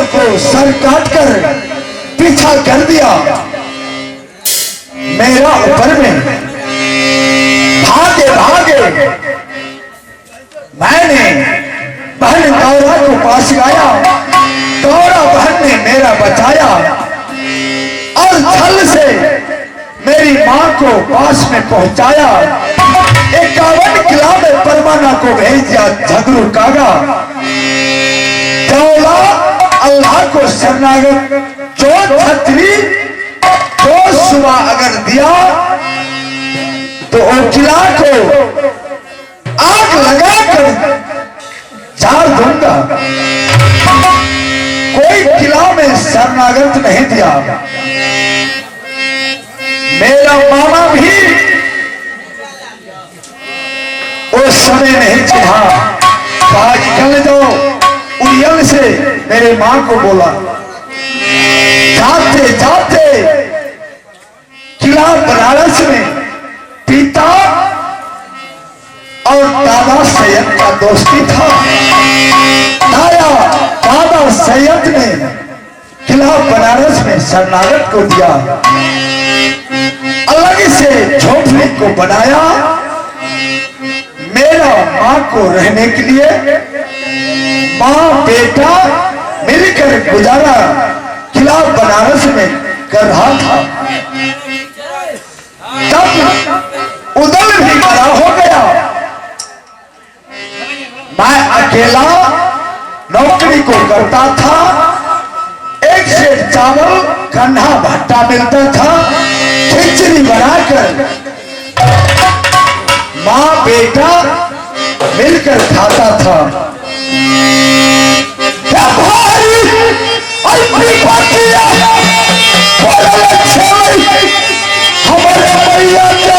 को सर काट कर पीछा कर दिया। मेरा ऊपर में भागे भागे मैंने बहन गौरा को पास गाया। गौरा बहन ने मेरा बचाया और छल से मेरी मां को पास में पहुंचाया। 51 किला में परवाना को भेज दिया झगड़ू कागा। दौला अल्लाह को शरणागत जो छतरी जो सुबह अगर दिया तो वो किला को आग लगाकर जार दूंगा। कोई किला में शरणागत नहीं दिया। मेरा मामा भी उस समय नहीं चिढ़ा। कहा निकल जाओ। उड़ियल से मेरे मां को बोला। जाते जाते किला बनारस में पिता और दादा सैयद का दोस्ती था। दादा सैयद ने किला बनारस में शरणागत को दिया। अलग से झोपड़ी को बनाया मेरा मां को रहने के लिए। मां बेटा मिलकर गुजारा किला बनारस में कर रहा था। तब उदल भी बड़ा हो गया। मैं अकेला नौकरी को करता था। एक से चावल कन्हा भट्टा मिलता था। खिचड़ी बनाकर मां बेटा मिलकर खाता था। हमारे भैया के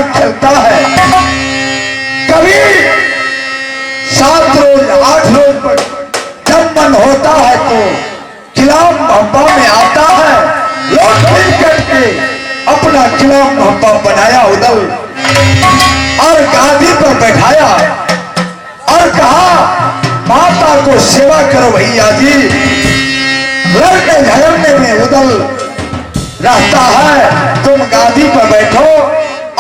खेलता है। कभी 7 रोज 8 रोज पर जब मन होता है तो किला मोहब्बा में आता है। लोग क्रिकेट के अपना किला मोहब्बा बनाया उदल और गादी पर बैठाया और कहा माता को सेवा करो भैया जी। लड़ने झगड़ने में उदल रहता है। तुम गादी पर बैठो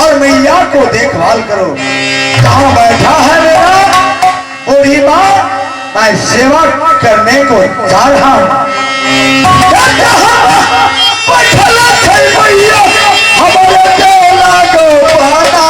और मैया को देखभाल करो। कहाँ बैठा है मेरा बूढ़ी माँ? मैं सेवा करने को जा रहा हूँ। हमारे देवला को पाना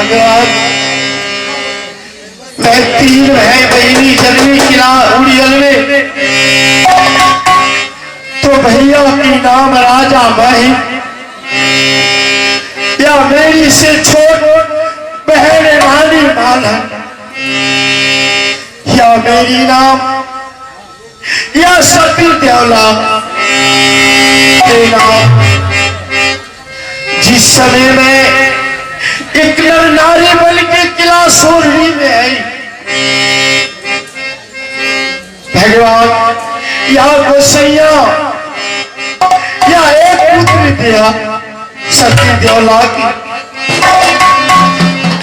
भगवान मैं 3 है बहनी जन्मी किला उड़ियल में, तो भैया की नाम राजा माही, या मेरी से छोट बहन रानी माला, या मेरी नाम या सती देवला के नाम। जिस समय में एक नर नारी बन के किला सोरही में आई, भगवान या गोसैया या एक पुत्र दिया सती देवला की,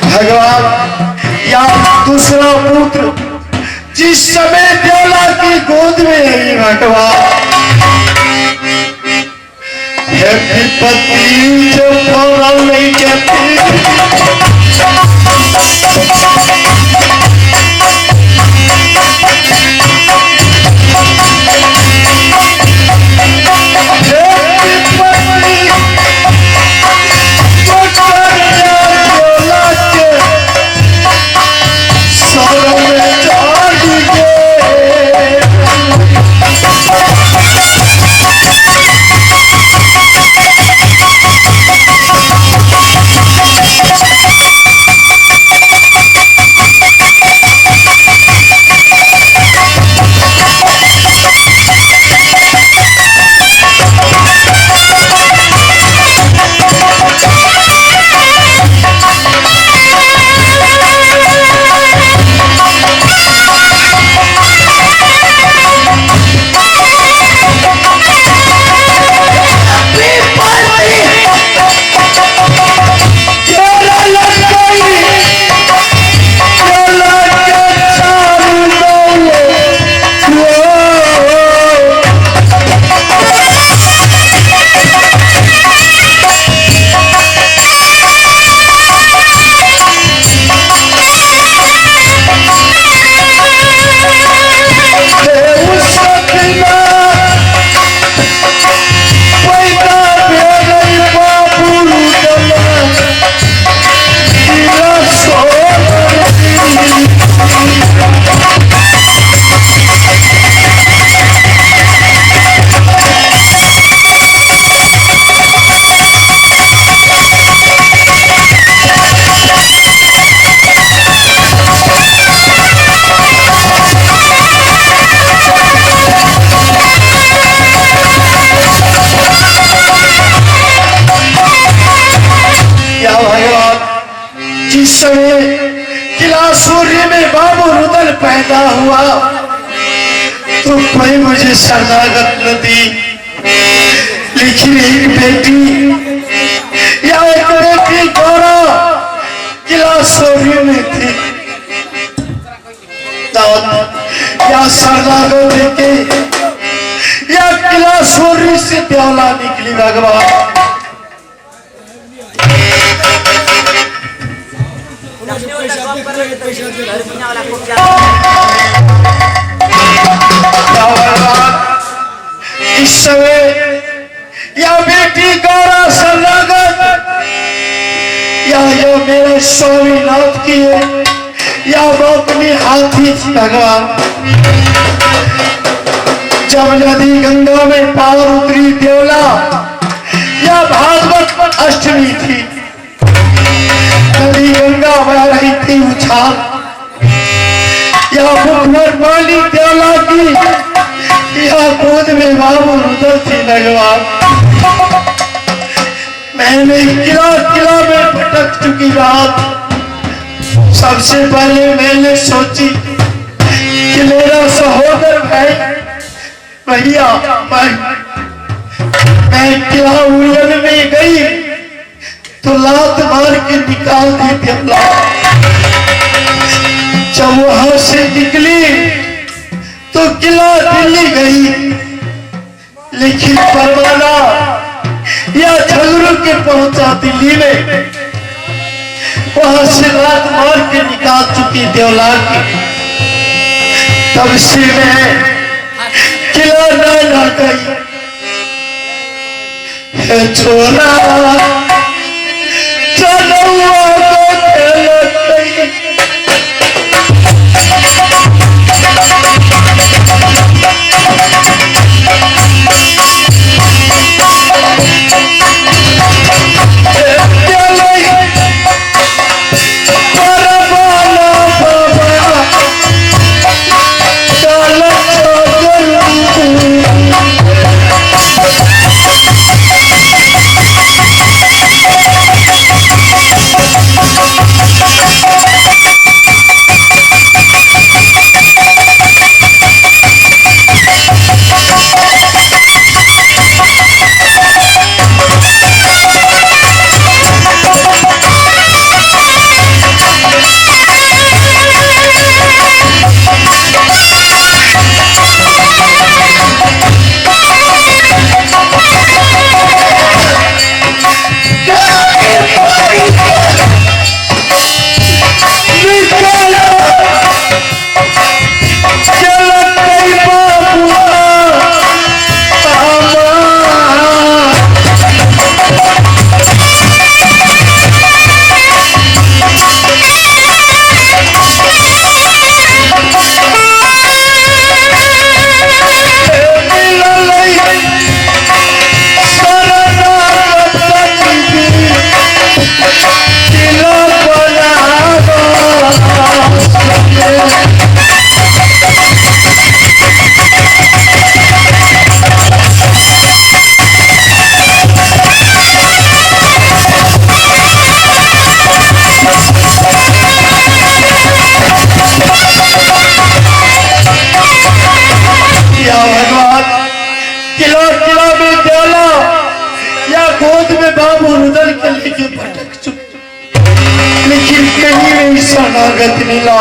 भगवान या दूसरा पुत्र जिस समय देवला की गोद में आई, भगवान है विपत्ति जो फौरन नहीं कहती, किला सूर्य में बाबू रुदल पैदा हुआ तो कोई मुझे शरणागत न दी, लेकिन एक बेटी या एक बेटी गौरा किला सूर्य में थी, या शरणागत देके या किला सूर्य से प्याला निकली। भगवान इस समय या बेटी गौरा शरणागत या मेरे स्वामीनाथ की है या वो अपनी हाथी थी। भगवान जब नदी गंगा में पार उतरी देवला या भागवत अष्टमी थी, नदी गंगा बह रही थी उछाल, या मुखर पानी देवला की या गोद में बाबू रुदल थी। भगवान मैंने किला किला में भटक चुकी रात, सबसे पहले मैंने सोची कि मेरा सहोदर भाई भैया मैं किला उड़न में गई तो लात मार के निकाल दी देवला। जब वहां से निकली तो किला दिल्ली गई, लेकिन परवाना या झगड़ू के पहुंचा दिल्ली में, वहां से लात मार के निकाल चुकी देवला की। तब से मैं किला न गई है छोरा चलो के भटक चुके, लेकिन कहीं नहीं शरणागत मिला।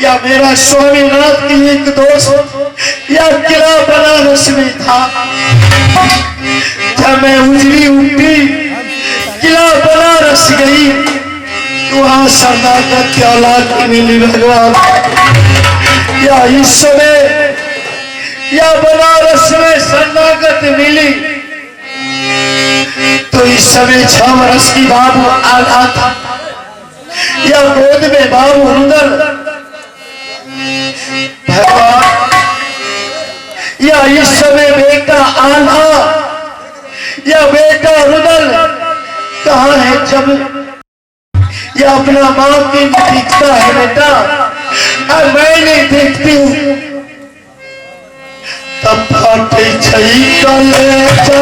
या मेरा स्वामीनाथ की एक दोस्त या किला बनारस में था। जब मैं उजली उठी किला बनारस गई तो वहां शरणागत की औलाद मिली भगवान। या इस समय या बनारस में शरणागत मिली तो इस समय 6 वर्ष की बाबू आला था। या गोद में बाबू रुदल भगवान। या इस समय बेटा आला या बेटा रुदल कहाँ है? जब या अपना माँ की दिखता है बेटा और मैं नहीं देखती हूँ तब फाटे छई कलेजा।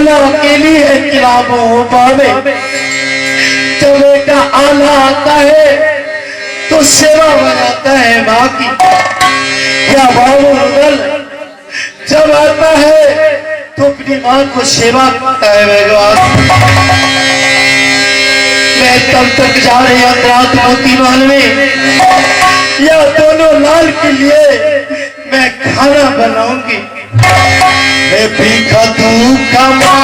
अकेली है किला में। जब बेटा आला आता है तो सेवा बनाता है माँ की। क्या बाबू रुदल जब आता है तो अपनी माँ को सेवा करता है भगवान। मैं तब तक जा रही अंतरात मोतीमाल में या दोनों लाल के लिए मैं खाना बनाऊंगी। मैं भीखा तू कमा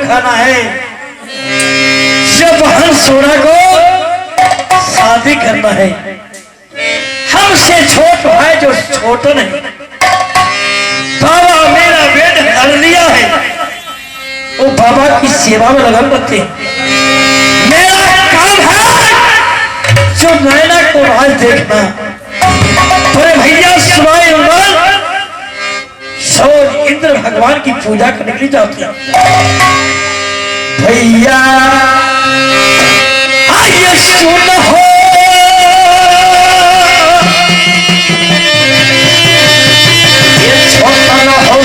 खाना है। जब हंसोड़ा को शादी करना है, हमसे छोट है जो छोटा नहीं। बाबा मेरा बेट कर लिया है, वो बाबा की सेवा में लगन रखते। मेरा काम है जो नैना को आज देखना, भैया स्वयं सूर्य इंद्र भगवान की पूजा करने के लिए जाते हैं। भैया आइए सुन हो ये छोटा ना हो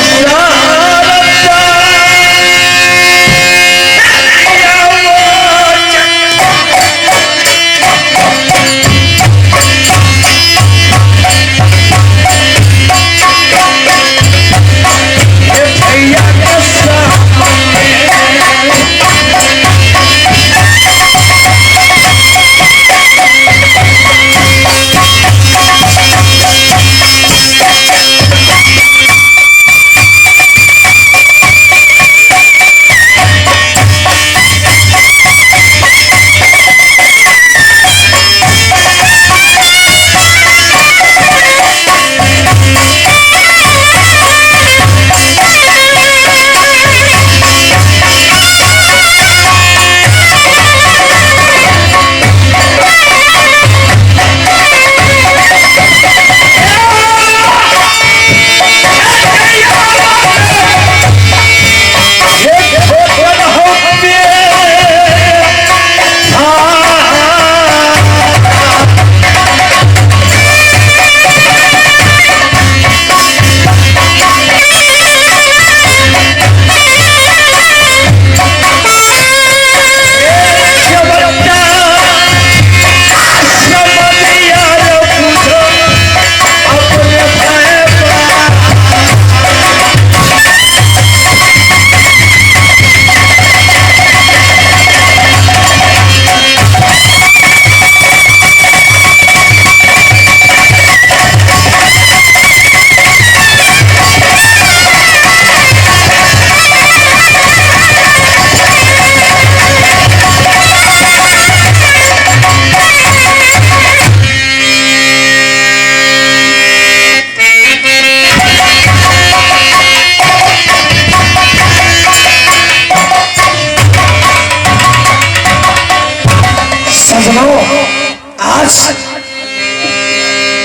आज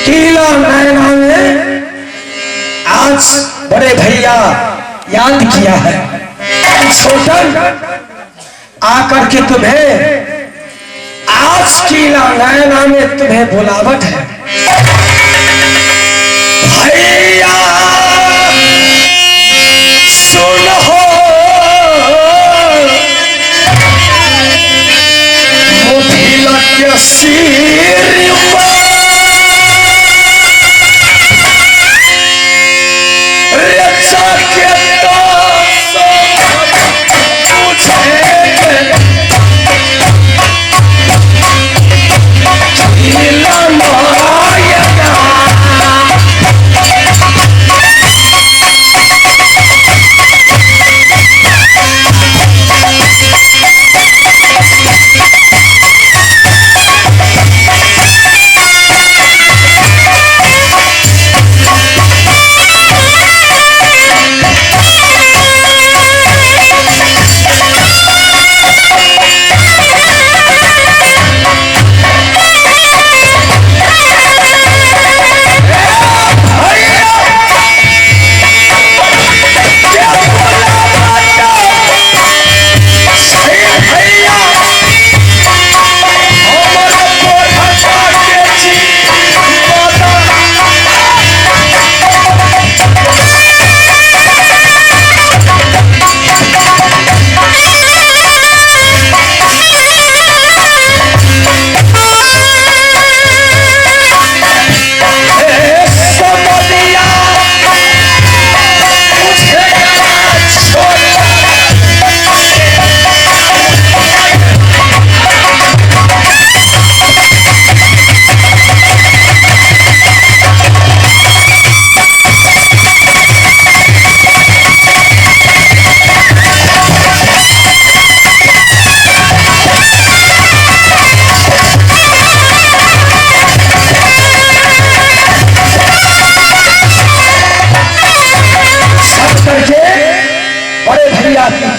कीला नैना में आज बड़े भैया याद किया है। छोटन आकर के तुम्हें आज कीला नैना में तुम्हें बुलावट है। भैया सुन हो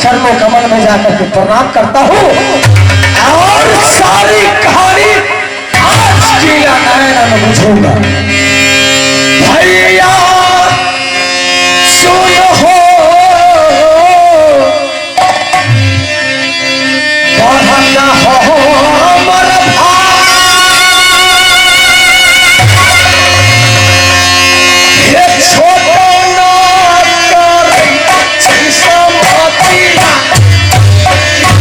चरणों कमल में जाकर के प्रणाम करता हूँ और सारी कहानी आज कीला नैना में बुझूंगा। भैया सुन हो बढ़ना हो हमर भाई ये छोटो ना करे समतिया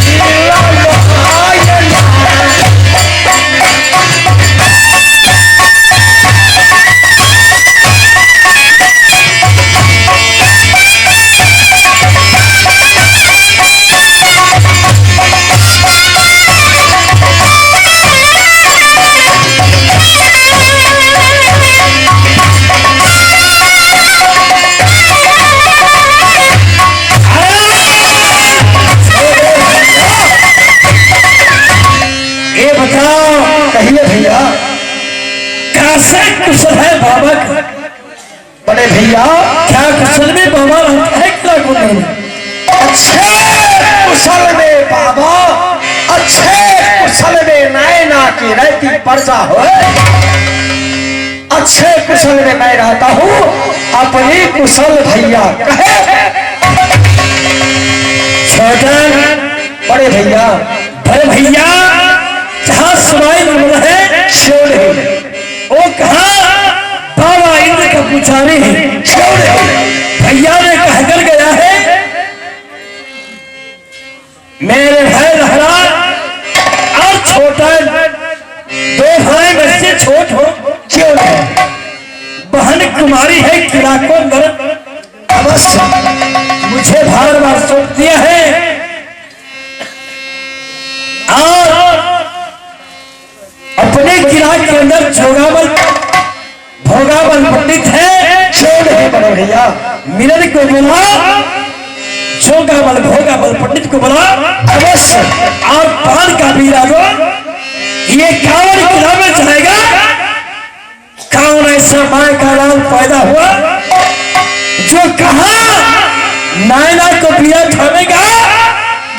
जिला लोहायना ये बताओ कहिए भैया कैसे कुशल है बाबा का? बड़े भैया क्या कुशल में बाबा रहता है क्या कुशल में? अच्छे कुशल में बाबा अच्छे कुशल में नैना की रहती पर्जा हो अच्छे कुशल में मैं रहता हूँ अपनी कुशल भैया कहे छोटन बड़े भैया बड़े भैया जहाँ सवाई निर्मल है क्यों नहीं वो कहाँ बाबा इंद्र का पुजारी है क्यों नहीं भैया ने कहकर गया है मेरे भाई लहरा और छोटा दो भाई मेरे से छोट हो क्यों नहीं बहन कुमारी है किला को अंदर अवश्य मुझे बार बार सौंप दिया है और अपने किला के अंदर भोगाबल पंडित है क्यों नहीं बड़े भैया मिलन को बोला भोगाबल पंडित को बोला अवश्य और पान का बीरा दो ये कांवर किला में जाएगा कौन ऐसा माय का लाल पैदा हुआ जो कहा नायना को बिया थामेगा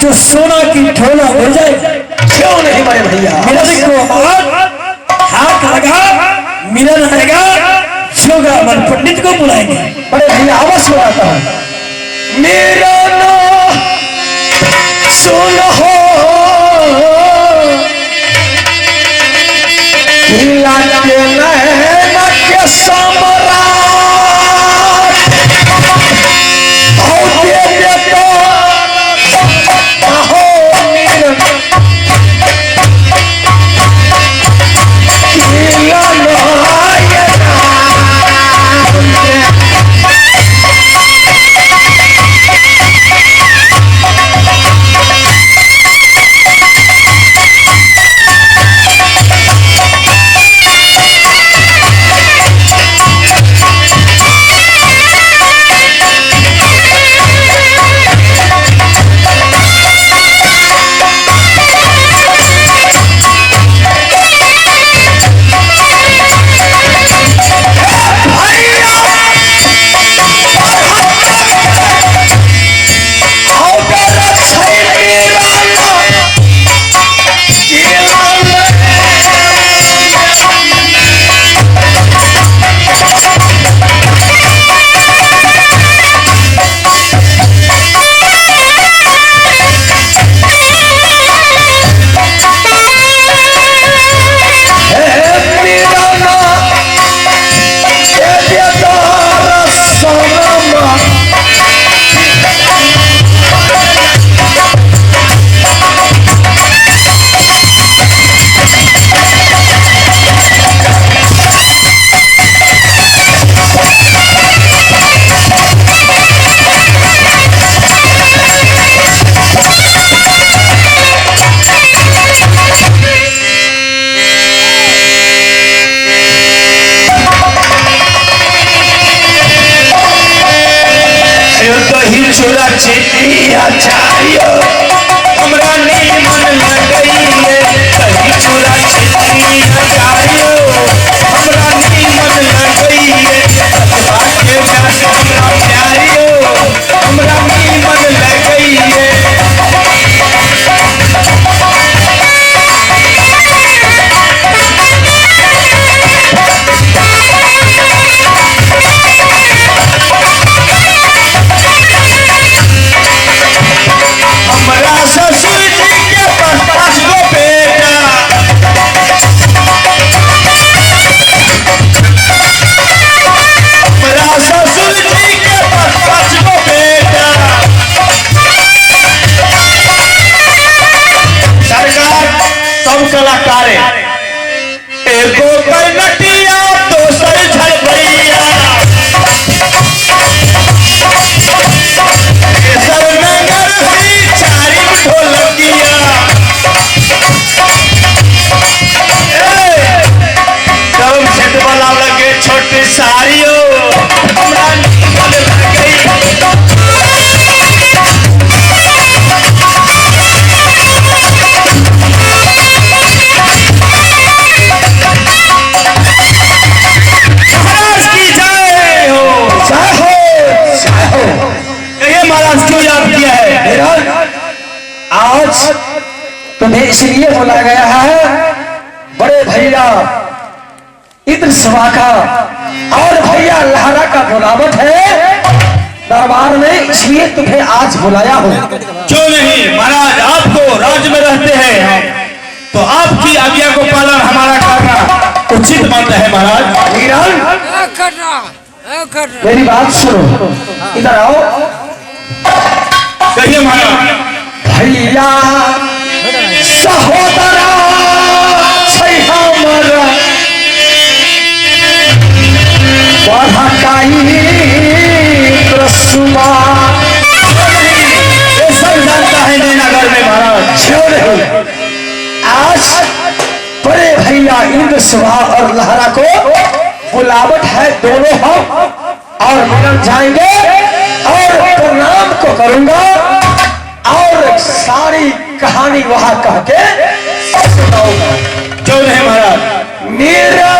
जो सोना की ठोला हो जाएगा क्यों नहीं बड़े भैया मिलन को हाथ लगा मिलन आएगा जोगाबल पंडित को बुलाएंगे बड़े भैया अवश्य आता है मेरा ना सुन हो खिला के नैना के सम्राट आओ दे दे तो आहो मिलन खिला लोहायना कलाकार एगो करनटिया दोसर झलपड़िया केसर नगर हुई चारी ढोलकिया कम छेद वाला लगे छोटी साड़ियों हमरा निकल गई आज तुम्हें इसलिए बुलाया गया है, बड़े भैया इंद्र सभा का और भैया लहरा का बुलावट है दरबार में, इसलिए तुम्हें आज बुलाया हूँ। क्यों नहीं महाराज, आपको राज्य में रहते हैं तो आपकी आज्ञा को पालन हमारा करना उचित मानता है महाराज। मेरी बात सुनो, इधर आओ। कहिए महाराज। भैया सहोदरा सब जानता है नगर में महाराज। आज बड़े भैया इंद्र सभा और लहरा को बुलावट है, दोनों हम और मिलन जाएंगे और प्रणाम को करूंगा और सारी कहानी वहां कह के सुनाऊंगा। क्यों नहीं महाराज। मेरा